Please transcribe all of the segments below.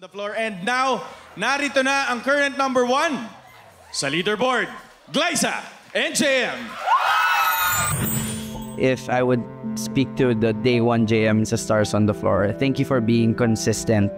The floor. And now, narito na ang current number 1 sa leaderboard, Glyza and JM. If I would speak to the day 1 JM sa Stars on the Floor, thank you for being consistent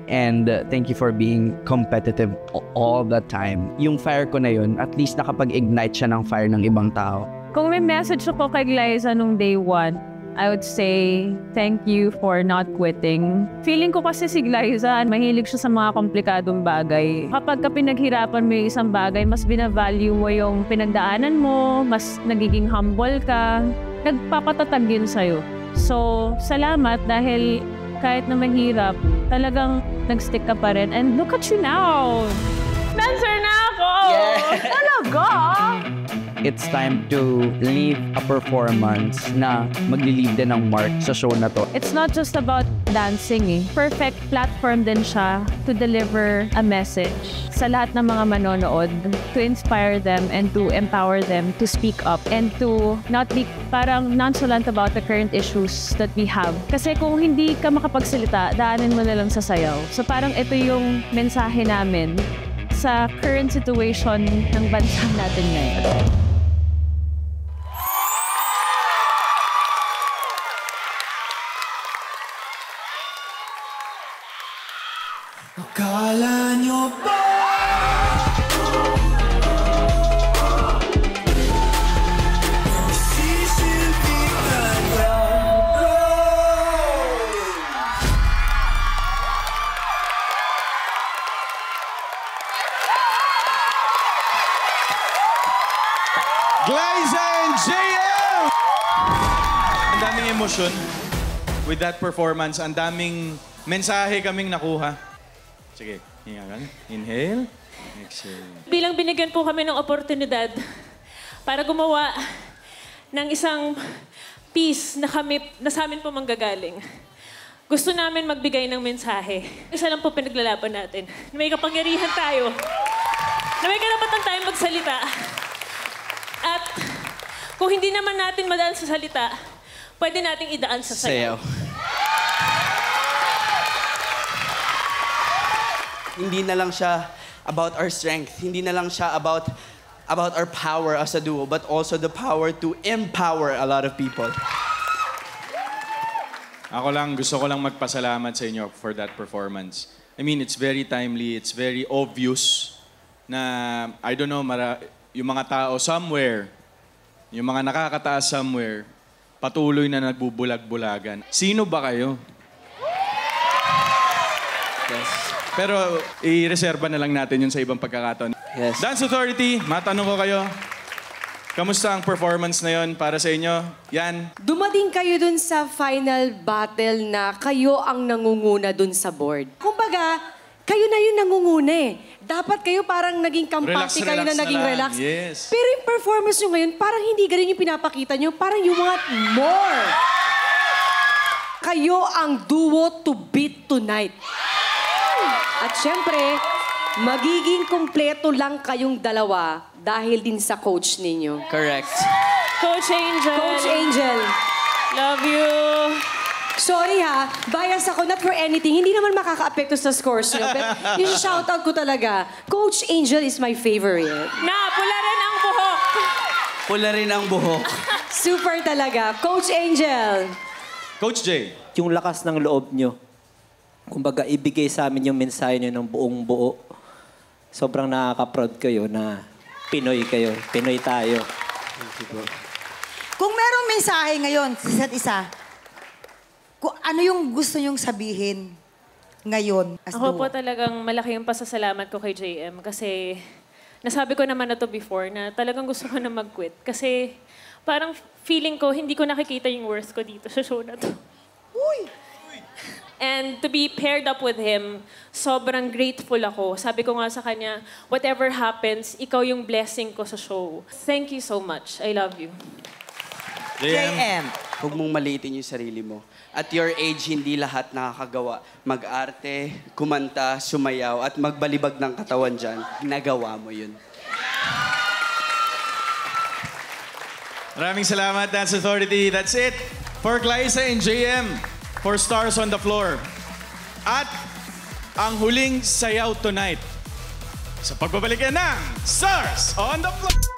and thank you for being competitive all the time. Yung fire ko na yun, at least nakapag-ignite siya ng fire ng ibang tao. Kung may message ako kay Glyza nung day 1, I would say, thank you for not quitting. Feeling ko kasi si Glyza, mahilig siya sa mga komplikadong bagay. Kapag ka pinaghirapan mo yung isang bagay, mas binavalue mo yung pinagdaanan mo, mas nagiging humble ka, nagpapatatag yun sa'yo. So, salamat dahil kahit na mahirap, talagang nag-stick ka pa rin. And look at you now! Dancer na ako! Yeah. Talaga! It's time to leave a performance na magli-leave din ng mark sa show na to. It's not just about dancing eh. Perfect platform din siya to deliver a message sa lahat ng mga manonood, to inspire them and to empower them to speak up and to not be parang nonchalant about the current issues that we have. Kasi kung hindi ka makapagsalita, daanin mo na lang sa sayaw. So parang ito yung mensahe namin sa current situation ng bansa natin ngayon. Akala nyo ba? Sisilbi ka lang ba? Glyza and JM! Ang daming emosyon with that performance. Ang daming mensahe kaming nakuha. Sige, hinga ka. Inhale. Exhale. Bilang binigyan po kami ng oportunidad para gumawa ng isang piece na sa amin po manggagaling. Gusto namin magbigay ng mensahe. Isa lang po pinaglalaban natin. Na may kapangyarihan tayo. Na may karapatan tayong magsalita. At kung hindi naman natin madaan sa salita, pwede nating idaan sa sayaw. Hindi na lang siya about our strength. Hindi na lang siya about our power as a duo, but also the power to empower a lot of people. Gusto ko lang magpasalamat sa inyo for that performance. I mean, it's very timely, it's very obvious na, I don't know, yung mga tao somewhere, yung mga nakakataas somewhere, patuloy na nagbubulag-bulagan. Sino ba kayo? Yes. Pero i-reserva na lang natin yun sa ibang pagkakataon. Yes. Dance Authority, matanong ko kayo. Kamusta ang performance na yun para sa inyo? Yan. Dumating kayo dun sa final battle na kayo ang nangunguna dun sa board. Kumbaga, kayo na yung nangunguna eh. Dapat kayo parang naging kampante kayo na naging relax. Yes. Pero yung performance nyo ngayon, parang hindi ganun yung pinapakita nyo. Parang you want more. Kayo ang duo to beat tonight. At syempre, magiging kumpleto lang kayong dalawa dahil din sa coach ninyo. Correct. Coach Angel. Coach Angel. Love you. Sorry ha, bias ako, not for anything. Hindi naman makaka-apekto sa scores nyo. Pero yung shoutout ko talaga, Coach Angel is my favorite. Na, pula rin ang buhok. Pula rin ang buhok. Super talaga. Coach Angel. Coach J. Yung lakas ng loob nyo. Kumbaga, ibigay sa amin yung mensahe nyo ng buong buo. Sobrang nakaka-proud kayo na Pinoy kayo. Pinoy tayo. Kung merong mensahe ngayon sa isa't isa, ano yung gusto nyong sabihin ngayon as Ako duo? po talagang malaki yung pasasalamat ko kay JM kasi nasabi ko naman na to before na talagang gusto ko na mag-quit. Kasi parang feeling ko hindi ko nakikita yung worth ko dito sa show na to. Uy! And to be paired up with him, sobrang grateful ako. Sabi ko nga sa kanya, whatever happens, ikaw yung blessing ko sa show. Thank you so much. I love you. JM. Huwag mong maliitin yung sarili mo. At your age, hindi lahat nakakagawa. Mag-arte, kumanta, sumayaw, at magbalibag ng katawan dyan. Nagawa mo yun. Maraming salamat, Dance Authority. That's it for Glyza and JM for Stars on the Floor. At ang huling sayaw tonight sa pagbabalik ng Stars on the Floor.